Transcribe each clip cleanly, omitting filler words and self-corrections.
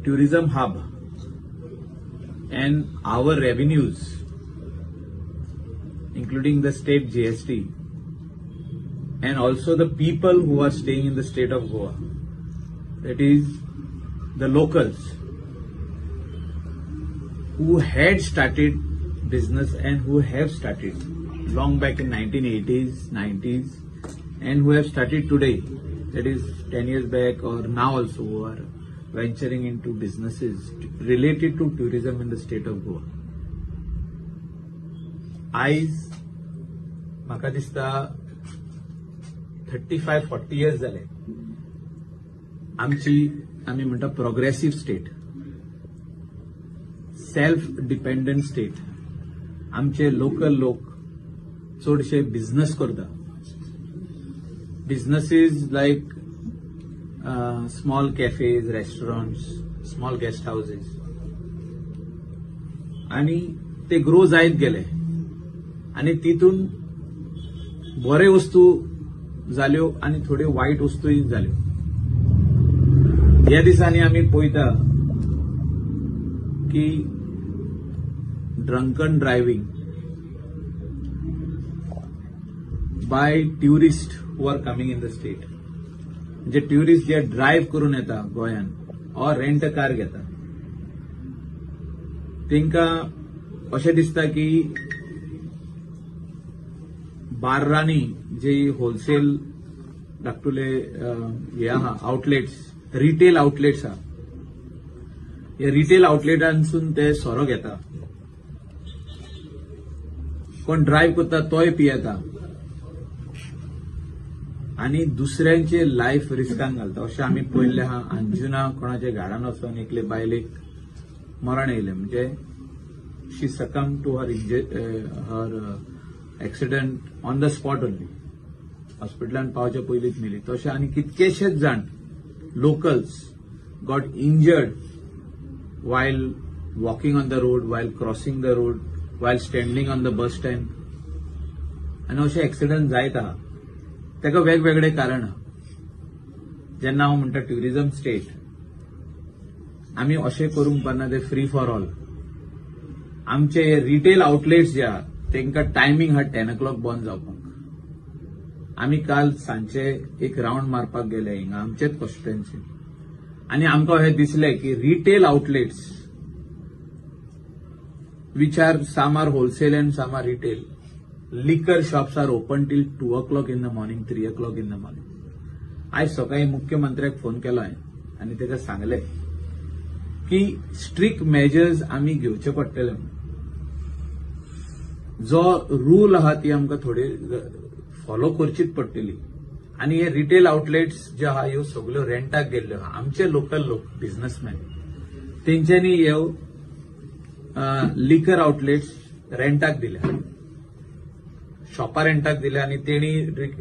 tourism hub, and our revenues, including the state GST, and also the people who are staying in the state of Goa, that is the locals who had started business and who have started long back in 1980s, 90s, and who have started today, that is 10 years back or now also, who are venturing into businesses related to tourism in the state of Goa. आयज म्हाका दिसता 35-40 years जाले आमी म्हणटा progressive state, self dependent state. आमचे local लोक चडशे business करता. Businesses like small cafes, restaurants, small guest houses, आणि ते ग्रो जायत गेले आणि तितून बरे वस्तू जाल्यो आणि थोड्यो वायट वस्तूय जाल्यो. ह्या दिसांनी आमी पळयता की drunken driving by tourist who are coming in the state. म्हणजे ट्युरिस्ट जे ड्रायव्ह करून येता गोंयान ऑर रेंट अ कार घेता, तांकां अशें दिसता की बार्रांनी जे होलसेल धाकटुले हे आहा आउटलेट्स, रिटेल आउटलेट्स आहा, ह्या रिटेल आउटलेटांसून ते सोरो घेता. कोण ड्रायव्ह करता तोय पियेता आणि दुसऱ्यांचे लायफ रिस्कान घालता. अशें आमी पळयल्लें आहा. अंजुना कोणाच्या गाडान वचून एकले बायलेक मरण येयलें, म्हणजे she succumb to her accident on the spot only. हॉस्पिटलांत पावचे पयलींच मेली. तशें आनी कितकेशेच जाण locals got injured while walking on the road, while crossing the road, while standing on the bus stand. आणि असे ऍक्सिडेंट जायत आहा. ताका वेगवेगळे कारण आहा. जेन्ना हांव म्हणटा ट्युरिझम स्टेट, आमी अशें करूंक पारना ते फ्री फॉर ऑल. आमचे रिटेल आउटलेट्स जे आहा तांकां टायमींग आहा 10 o'clock बंद जावपाक. आमी काल सांजचे एक राउंड मारपाक गेले हिंगा आमचेच कॉन्स्टिट्युएन्सीन, आणि आमकां अशें दिसलें की retail outlets which are some are wholesale and some are retail, liquor shops are open till 2 o'clock in the morning, 3 o'clock in the morning. आज सकाळी मुख्यमंत्र्याक फोन केलो हांवें आनी ताका सांगलें की स्ट्रिक्ट मेजर्स आमी घेवचे पडटले. जो रूल आहा ती आमकां थोडी फॉलो करचीच पडटली. आणि हे रिटेल आउटलेट्स जे आहा ह्यो सगळ्यो रेंटाक गेल्ल्यो आहा. आमचे लोकल लोक बिझनेसमॅन तेंच्यांनी ह्यो लिकर आउटलेट्स रेंटाक दिल्या, शॉपां रेंटाक दिल्या आणि तेणी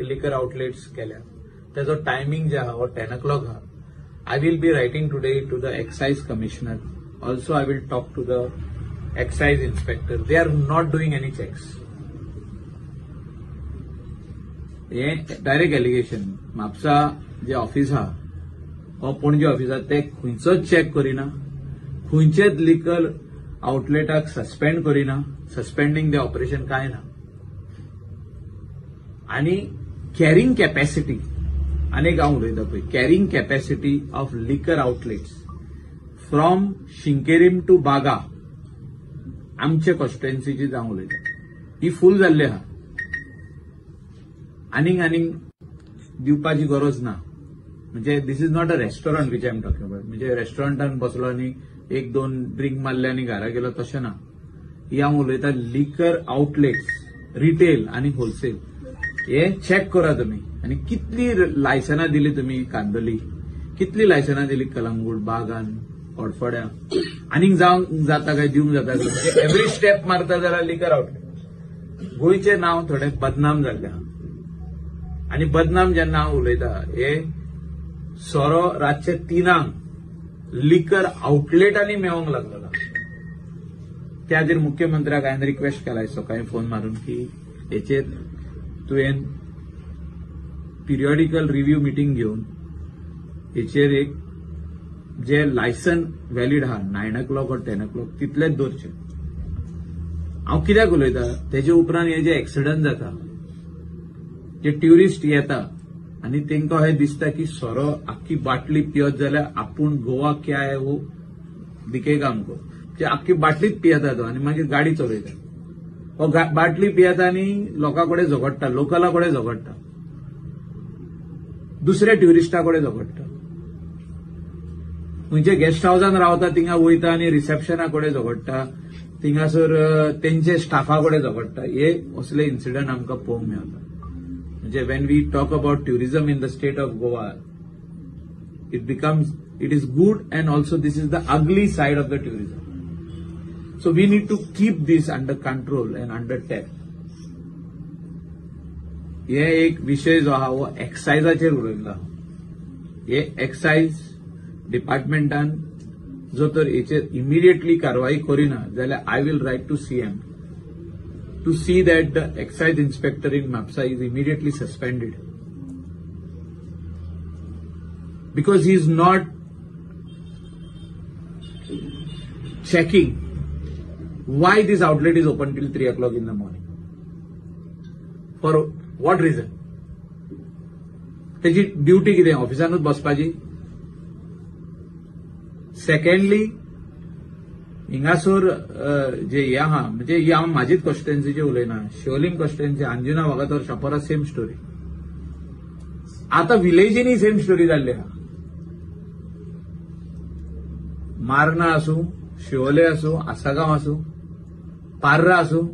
लिकर आउटलेट्स केल्या. तेजो टायमींग जे आहा हो 10 o'clock आहा. I will be writing today to the excise commissioner. Also I will talk to the excise inspector. They are not doing any checks. हे डायरेक्ट एलिगेशन. म्हापसा जे ऑफिस आहा हो पणजे ऑफिस आहा ते खंयचोच चेक करिना, खंयचेच लिकर आउटलेटाक सस्पेंड करिना. सस्पेंडिंग द ऑपरेशन काय ना. आणि कॅरिंग कॅपॅसिटी, अनेक हांव उलयता पळय, carrying capacity of liquor outlets from Sinquerim to Baga आमचे कॉन्स्टिट्युएन्सीची हांव उलयता, ही फूल जाल्ली आहा. आनीक दिवपाची गरज ना. म्हणजे this is not a restaurant which I am talking about. म्हणजे रेस्टॉरंटान बसलो आनी 1-2 ड्रिंक मारले आनी घरा गेलो तशें ना. ही हांव उलयता लिकर आउटलेट्स, रिटेल आनी होलसेल. हे चेक करा तुमी. आनी कितली लायसनां दिली तुमी कांदोली, कितली लायसनां दिली कलंगूट, बागान, कोडफोड्या. आनीक जावंक जाता काय, दिवंक जाता काय. एवरी स्टेप मारता जाल्यार लिकर आउटलेट. गोंयचे नांव थोडे बदनाम जाल्ले आहा. आणि बदनाम जेन्ना हांव उलयता, हे सोरो रातचे 3 लिकर आउटलेटांनी मेळोंक लागलेलो. त्या खातीर मुख्यमंत्र्याक हांवें रिक्वेस्ट केला सकाळी फोन मारून की हेचेर तुवें पिरियॉडिकल रिव्ह्यू मिटींग घेवन हेचेर एक जे लायसन व्हॅलिड आहा 9 or 10 तितलेच दवरचे. हांव कित्याक उलयता, तेजे उपरांत हे जे एक्सिडंट जाता, जे ट्युरिस्ट येता आनी तांकां हे दिसता की सोरो आख्खी बाटली पियत जाल्यार आपूण गोवा क्या है वो दिखेगा आमको. जे आख्खी बाटलीच पियेता तो आनी मागीर गाडी चलयता. हो बाटली पियेता आनी लोकां कडेन झगडटा, लोकला कडेन झगडटा, दुसऱ्या ट्युरिस्टा कडेन झगडटा, म्हणजे गेस्ट हाऊसान रावता थिंगा वयता आनी रिसेप्शना कडेन झगडटा, थिंगासर तेंचे स्टाफा कडेन झगडटा. हे असले इन्सिडंट आमकां पळोवंक मेळटा. म्हणजे when we talk about tourism in the state of Goa, it is good and also this is the ugly side of the tourism. So we need to keep this under control and under tap. हे एक विषय जो आहा वो एक्सायजाचेर उलयला. हे excise डिपार्टमेंटान जो तर हेचेर immediately कारवाई करिना जाल्यार I will write to CM to see that the excise inspector in Mapsa is immediately suspended, because he is not checking why this outlet is open till 3 o'clock in the morning. For what reason? त्याची duty कितें, ऑफिसानूच बसपाची? Secondly हिंगासोर जे हे आहा, म्हणजे ही हांव म्हाजीच कॉन्स्टिट्युएन्सीचे उलयना, Shivling constituency, Anjuna Vagator, Chapora same story. आतां विलेजींनी सेम स्टोरी जाल्ली आहा. मार्ना आसूं, शिवोले आसूं, आसागांव आसूं, पार्रा आसूं,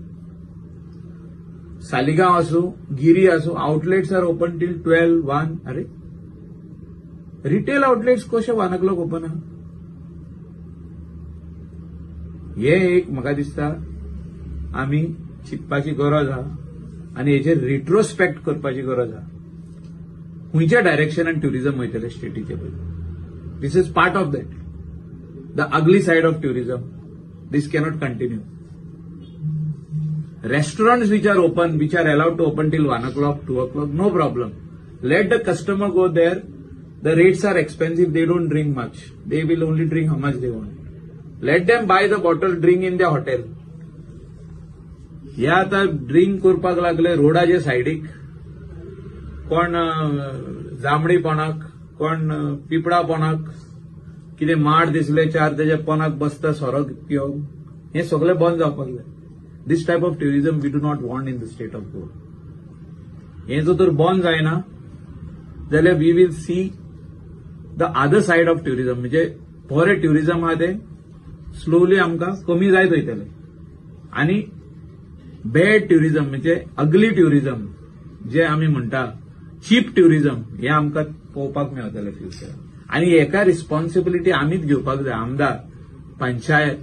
सालिगांव आसूं, गिरी आसूं, आउटलेट्स आर ओपन टिल 12, 1. अरे रिटेल आउटलेट्स कशे 1 o'clock ओपन आहा? हे एक म्हाका दिसता आमी चिंतपाची गरज आहा आनी हेचेर रिट्रोस्पेक्ट करपाची गरज आहा. खंयच्या डायरेक्शनान ट्युरिझम वयतले स्टेटीचे पळय. This is part of that, the ugly side of tourism. This cannot continue. Restaurants which are open, which are allowed to open till 1 o'clock, 2 o'clock, no problem. Let the customer go there. The rates are expensive. They don't drink much. They will only drink how much they want. Let them buy the bottle, drink in their hotel. हे आता drink करपाक लागले रोडाचे सायडीक. कोण जांबडी पोनाक, कोण पिपळा पोनाक, कितें माड दिसले 4 तेजे पोनाक बसता सोरो पिवप. हे सगळें बंद जावपाक जाय. This type of tourism we do not want in the state of Goa. हे जो तर बंद जायना जाल्यार we will see the other side of tourism. म्हणजे बरे ट्युरिझम आहा ते स्लोली आमकां कमी जायत वयतले आनी बॅड ट्युरिझम म्हणजे अगली ट्युरिझम जे आमी म्हणटा, चीप ट्युरिझम, हे आमकां पळोवपाक मेळटलें फ्युचरान. आनी हेका रिस्पॉन्सिबिलिटी आमीच घेवपाक जाय. आमदार, panchayat,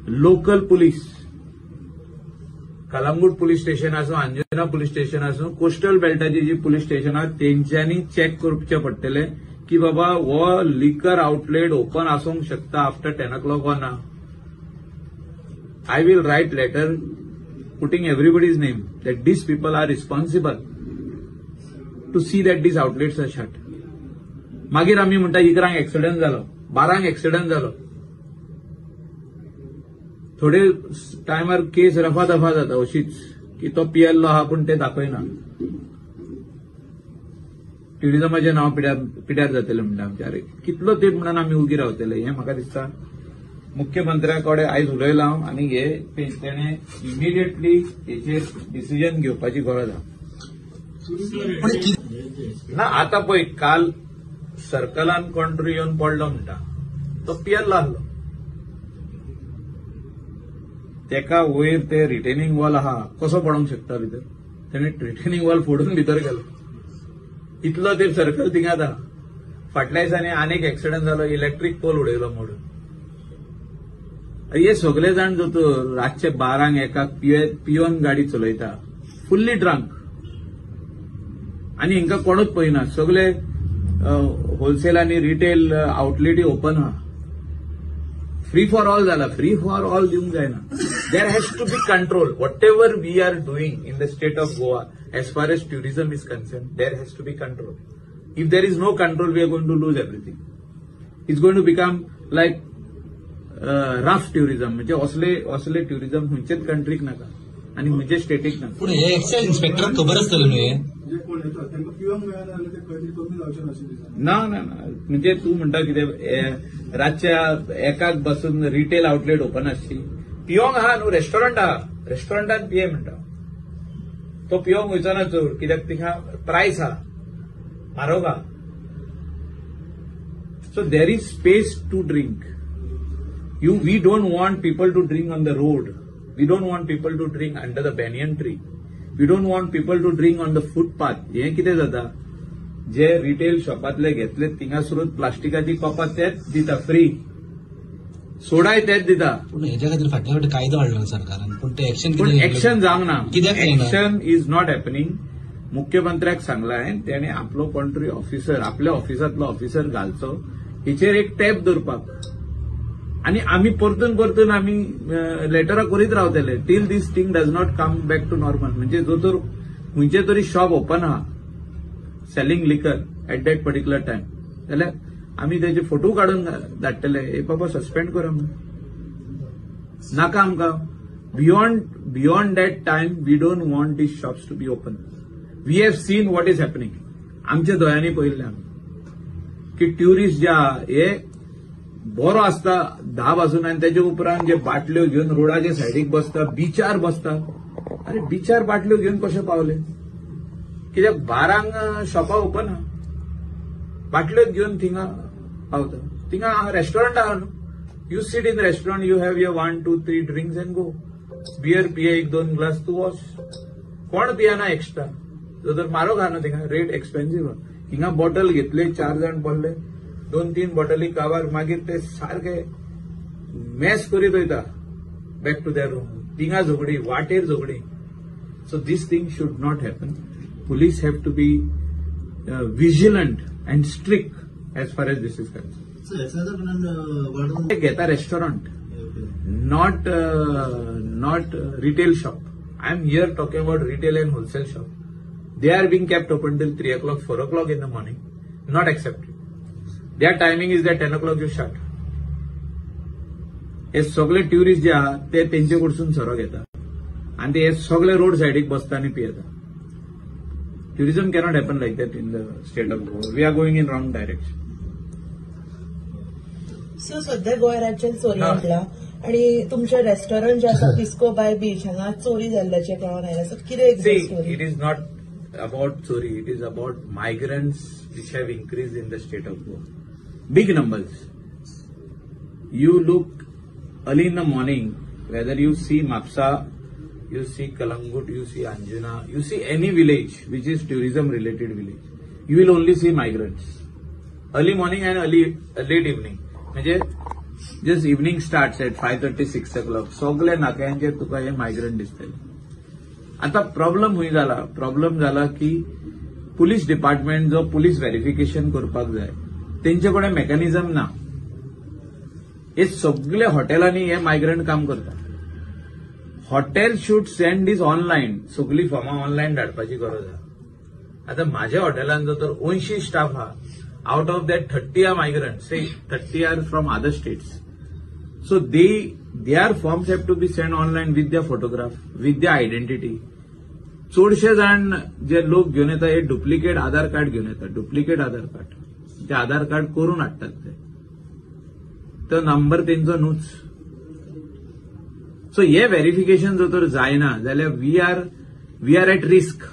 local police, Calangute police station आसूं, अंजुना पुलीस स्टेशन आसूं, कोस्टल बेल्टाची जी पुलीस स्टेशन आहा तेंच्यांनी चॅक करचें पडटलें की बाबा हो लिकर आउटलेट ओपन आसूंक शकता आफ्टर 10 o'clock or ना. I will write letter putting everybody's name that these people are responsible to see that these outlets are shut. मागीर आमी म्हणटा 11 एक्सिडंट जालो, 12 एक्सिडंट जालो. थोडे टायमार केस रफा दफा जाता अशीच की तो पियल्लो आहा पूण ते दाखयना. ट्युरिझमाचें नांव पिड्यार जातलें म्हणटा आमचे. अरे कितलो तेंप म्हणून आमी उगी रावतले. हें म्हाका दिसता मुख्यमंत्र्या कडेन आयज उलयलां हांव आनी हे तेणें इमिडिएटली हेचेर डिसिजन घेवपाची गरज आहा. ना आतां पळय काल सर्कलान कोण तरी येवन पडलो म्हणटा, तो पियल्लो आसलो. तेका वयर ते रिटेनिंग वॉल आहा, कसो पडोंक शकता भितर? ताणें रिटेनिंग वॉल फोडून भितर गेलो. इतलो ते सर्कल थिंगात आहा. फाटल्या दिसांनी आनीक एक्सिडंट जालो, इलेक्ट्रीक पोल उडयलो मोडून. हे सगळे जाण जो तो रातचे 12 एकाक पियोन गाडी चलयता, फुल्ली ड्रंक, आनी हिंका कोणूच पळयना. सगळे होलसेल आनी रिटेल आउटलेटी ओपन आहा. फ्री फॉर ऑल जाला. फ्री फॉर ऑल दिवंक जायना. There has to be control. Whatever we are doing in the state of Goa as far as tourism is concern, there has to be control. If there is no control we are going to lose everything. It's going to become like rough tourism, म्हणजे असले tourism खंयचेच कंट्रीक नाका आणि खंयचे static नाका. पूण हे excise इन्स्पेक्टराक खबर आसतलें न्हू हे? ना ना ना, म्हणजे तू म्हणटा कितें रातच्या एकाक बसून रिटेल आउटलेट ओपन आसची, पियोंक आहा न्हू, रेस्टॉरंट आहा, रेस्टॉरंटात पिये म्हणटा तो पियोंक वयचो ना चड, कित्याक तिका प्रायस आहा, म्हारग आहा. So there is space to drink. We don't want people to drink on the road. We don't want people to drink under the banyan tree. We don't want people to drink on the footpath. हे कितें जाता, जे retail शॉपातले घेतले थिंगासरूच प्लास्टिकाची कपां तेच दिता free, सोडाय तेच दिता. पूण हेच्या खातीर फाटल्या फावटी कायदो हाडलो सरकारान, पूण ते एक्शन जावंक ना. कित्याक एक्शन इज नॉट हॅपनिंग. मुख्यमंत्र्याक सांगलां तेणे आपलो कंट्री ऑफिसर, आपल्या ऑफिसांतलो ऑफिसर घालचो, हेचेर एक टॅप दवरपाक. आणि आम्ही परतून आम्ही लेटरां करीत रावतले till this thing does not come back to normal. म्हणजे जो तर खंयचे तरी शॉप ओपन आहा selling liquor at that particular time, जाल्यार आम्ही त्याचे फोटो काढून धाडटले, हे बाबा सस्पेंड करा म्हणून. नाका आमकां. Beyond that time we don't want these shops to be open. We have seen what is happening. आमच्या दोळ्यांनी पळयल्लें आमी की ट्युरिस्ट जे आहा हे बरो आसता 10 पासून, आणि त्याच्या उपरांत जे बाटल्यो घेऊन रोडाच्या सायडीक बसता, बीचार बसता. अरे बीचार बाटल्यो घेऊन कशे पावले? कित्याक 12 शॉपां ओपन आहा, बाटल्यो घेऊन थिंगा पावता. थिंगा रेस्टॉरंट आहा न्हू, you sit in restaurant, you have your 1, 2, 3 drinks and go. Beer पिये 1-2 ग्लास तू वॉश. कोण पियाना एक्स्ट्रा? जो तर म्हारग आहा न्हू, थिंगा रेट एक्सपेन्सिव्ह आहा. हिंगा बॉटल घेतले, 4 जाण पडले, 2-3 बॉटली काबार, मागीर ते सारखे मॅस करीत वयता बॅक टू देअर रूम. थिंगा झगडी, वाटेर झगडी. So this thing should not happen. Police have to be vigilant and strict as far as this is concern. घेता restaurant, not retail shop. I am here talking about retail and wholesale shop. They are being kept open till 3 o'clock, 4 o'clock in the morning. Not accepted. Their timing is that 10 o'clock you shut. हे सगळे tourist जे आहात ते तेंचे कडसून सोरो घेता आणि ते सगळे रोड सायडीक बसता आणि पियेता. Tourism cannot happen like that in the state of Goa. We are going in wrong direction. So सध्या गोंय राज्यात चोरी म्हटला आणि तुमचे रेस्टॉरंट जे आसा डिस्को बाय बीच हांगा चोरी जाल्ल्याचे कळोन आयला. सो कितें इट इज नॉट अबाउट चोरी, it is about migrants which have increase in the state of Goa. Big numbers. You look early in the morning, whether you see Mapsa, you see Kalangut, you see Anjuna, you see any village which is tourism related village, you will only see migrants. Early morning and late evening. म्हणजे just evening starts at 5:30, 6 o'clock. सगळे नाक्यांचेर तुका हे migrant दिसतले. आता problem झाला की police department जो police verification करपाक जाय तेंचे कडेन मेकॅनिझम ना. हे सगळे हॉटेलांनी हे मायग्रंट काम करता. Hotel should send these online. सगळी फॉर्मां ऑनलायन धाडपाची गरज आहा. आता माझ्या हॉटेलान जो तर 80 स्टाफ आहा, out of that 30 are migrant, say 30 are from other states. So their forms have to be send online with the photograph, with the identity. चडशे जाण जे लोक घेऊन येतात हे डुप्लिकेट आधार कार्ड घेऊन येतात. डुप्लिकेट आधार कार्ड, ते आधार कार्ड करून हाडटात ते, तो नंबर तेंचो न्हूच. सो हे व्हेरिफिकेशन जर तर जायना जाल्यार we are at risk.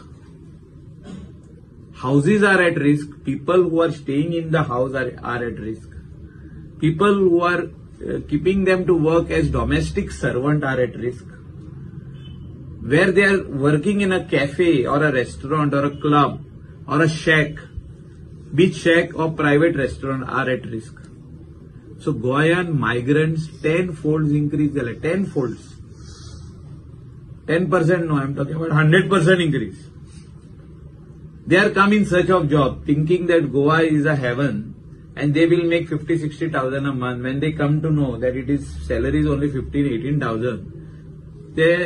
Houses are at risk. People who are staying in the house are at risk. People who are keeping them to work as domestic servant are at risk. Where they are working in a cafe or a restaurant or a club or a shack, beach shack or private restaurant are at risk. So Goyan migrants 10 folds increase, 10 folds. 10% no, I'm talking about 100% increase. They are come in search of job, thinking that Goa is a heaven and they will make 50,000-60,000 a month. When they come to know that it is salary is only 15,000-18,000, they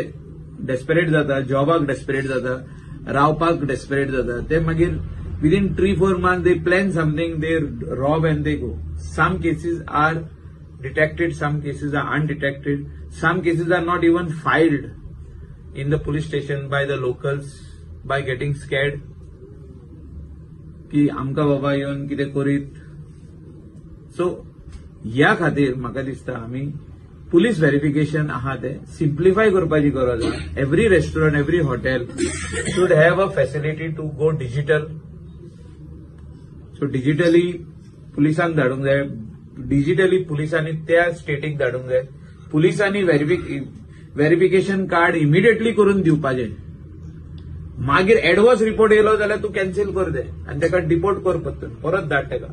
desperate जाता, जॉबाक desperate जाता, रावपाक desperate जाता. ते मागीर within 3-4 months they plan something, they rob and they go. Some cases are detected, some cases are undetected, some cases are not even filed in the police station by the locals by getting scared की आमका बाबा येवन कितें करीत. So ह्या खातीर म्हाका दिसता आमी पुलीस व्हेरिफिकेशन आहा तें सिम्प्लिफाय करपाची गरज आहा. Every restaurant, every hotel should have a facility to go digital. So digitally पुलिसांक धाडूंक जाय, डिजिटली पुलिसांनी त्या स्टेटीक धाडूंक जाय. पुलिसांनी व्हेरिफिकेशन कार्ड इमिडिएटली करून दिवपाचें. मागीर एडवर्स रिपोर्ट येयलो जाल्यार तूं कॅन्सील कर दे आनी ताका डिपोर्ट कर परत धाड ताका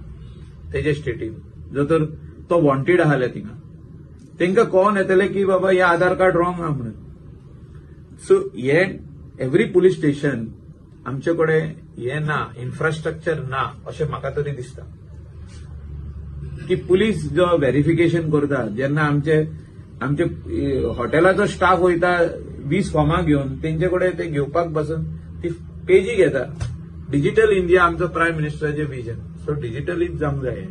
तेजे स्टेटीन, जो तर तो वॉन्टेड आहाले थिंगा. तांकां कळोन येतलें की बाबा हे आधार कार्ड रॉंग आहा म्हणून. सो हे एव्हरी पुलीस स्टेशन आमचे कडेन हे ना, इन्फ्रास्ट्रक्चर ना अशें म्हाका तरी दिसता. की पुलीस जो व्हेरिफिकेशन करता, जेन्ना आमचे हॉटेलाचो स्टाफ वयता 20 फॉर्मां घेवन तेंचे कडेन ते घेवपाक बसून ती पेजी घेता. डिजिटल इंडिया आमचो प्रायम मिनिस्टराचें विजन. सो डिजिटलीच जावंक जाय,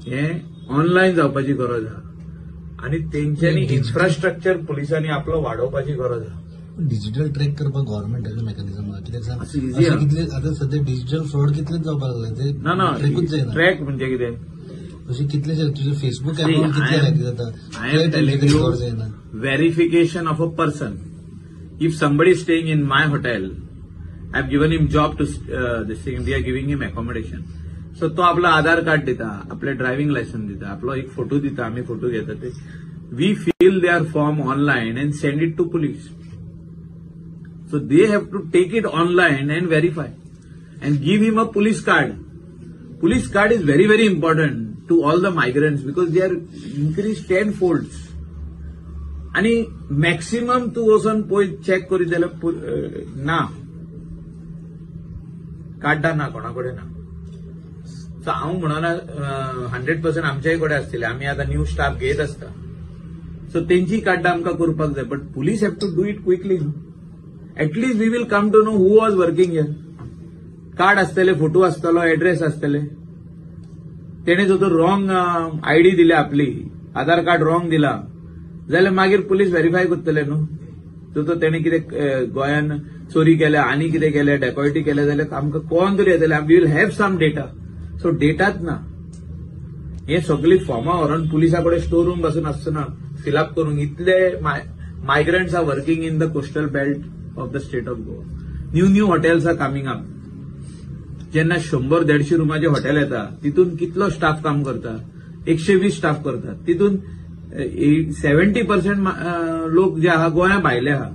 हें ऑनलायन जावपाची गरज आहा आनी तेंच्यांनी इन्फ्रास्ट्रक्चर पुलिसांनी आपलो वाडोवपाची गरज आहा. डिजिटल ट्रॅक करपाक गव्हर्नमेंटाचें मेकॅनिझम कित्याक सांग, असं easy आहा. कितले आतां सध्या डिजिटल फ्रॉड कितलेच जावपाक लागले, ते ना ट्रॅकूच जायना. ट्रॅक म्हणजे कितें, अशें कितलेशे तुजे फेसबुक अकाउंट कितले हॅक जाता, I am telling you, जायना. verification of a person. If somebody is staying in my hotel, I have given him job to this thing, we are giving him accommodation. So तो आपला आधार card दिता, आपले driving licence दिता, आपलो एक photo दिता, आम्ही फोटो घेता ते. We fill their form online and send it to police. So they have to take it online and verify and give him a police card. Police card is very, very important to all the migrants because they are increased 10-folds. आणि maximum तू वचून पळय check करीत जाल्यार ना, कार्डां ना, कोणा कडेन ना. सो हांव म्हणना 100% आमच्याय कडेन आसतले, आमी आतां न्यू स्टाफ घेत आसता. सो तेंची कार्डां आमकां करपाक जाय, but police have to do it quickly. At least we will come to know who was working here. Card आसतले, फोटो आसतलो, एड्रेस आसतले. तेणे जो तो रॉंग आयडी दिल्या आपली, आधार कार्ड रॉंग दिला जाल्यार मागीर पुलीस व्हेरीफाय करतले न्हू. जो तो तेणे कितें गोंयान चोरी केल्या, आनी कितें केलें, डेकॉयटी केलें जाल्यार आमकां कळोन तरी येतलें. We will have some data. So डेटाच ना. हे सगळी फॉर्मां व्हरून पुलिसा कडेन स्टोर रूम बसून आसतना फिलअप करूंक. इतले migrants are working in the coastal belt of the state of Goa. New hotels are coming up. जेन्ना 100-150 रुमाचे हॉटेल येता तितून कितलो स्टाफ काम करता, 120 स्टाफ करतात. तितून 70% लोक जे आहा गोंया भायले आहा.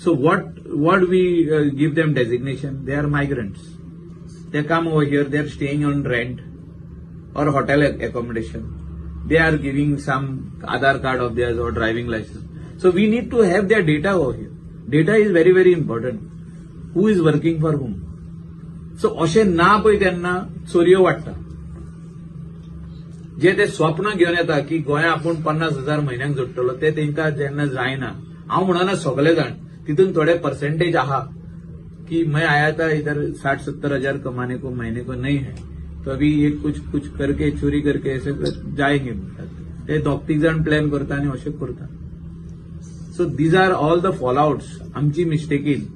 So what we give them designation, they are migrants. They come over here, they are staying on rent or hotel accommodation. They are giving some Aadhaar card of theirs or driving license. So we need to have their data over here. Data is very, very important. Who is working for whom? So अशें ना पळय तेन्ना चोरयो वाडटा. जे ते स्वप्न घेवन येता की गोंया आपूण 50,000 म्हयन्याक जोडटलो, ते तेंकां जेन्ना जायना. हांव म्हणना सगळे जाण, तितून थोडे पर्सेंटेज आहा कि मैं आया था इधर 60-70 हजार कमाने को महीने को नहीं है, तो अभी ये कुछ करके चोरी करके ऐसे जाएंगे. ते 2-3 जण प्लॅन करता आणि अशें करता. So these are all the fallouts आमची मिस्टेकीन.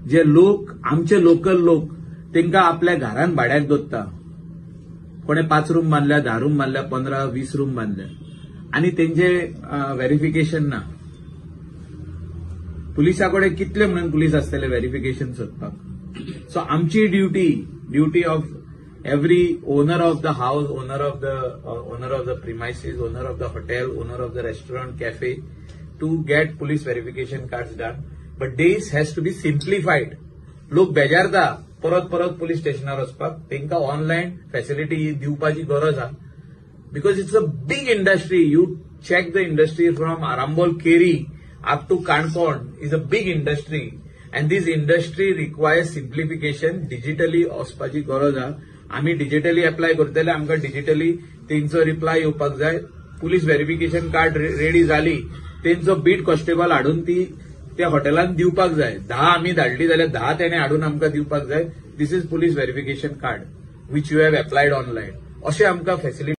जे लोक आमचे लोकल लोक तेंकां आपल्या घरान भाड्याक दवरता. कोणे 5 रूम बांदल्या, 10 रूम बांदल्या, 15-20 रूम बांदल्या आणि तेंचे व्हेरिफिकेशन ना. पुलिसा कडेन कितले म्हणून पुलीस आसतले व्हेरिफिकेशन सोदपाक. सो आमची duty of every owner of the house, owner of the premises, owner of the hotel, owner of the restaurant, cafe, to get police verification cards done. But this has to be simplified. लोक बेजारता परत police स्टेशनार वचपाक. तेंकां online facility दिवपाची गरज आहा. Because it's a big industry. You check the industry from Arambol Keri up to Kankon is a big industry and this industry requires simplification. Digitally वचपाची गरज आहा. आम्ही डिजिटली अप्लाय करतले, आमकां डिजिटली तेंचो रिप्लाय येवपाक जाय. पुलीस व्हेरिफिकेशन कार्ड रेडी जाली, तेंचो बीट कॉन्स्टेबल हाडून ती त्या हॉटेलांत दिवपाक जाय. 10 आमी धाडली जाल्यार 10 तेणे हाडून आमकां दिवपाक जाय. This is police verification card which you have applied online अशें आमकां फॅसिलिटी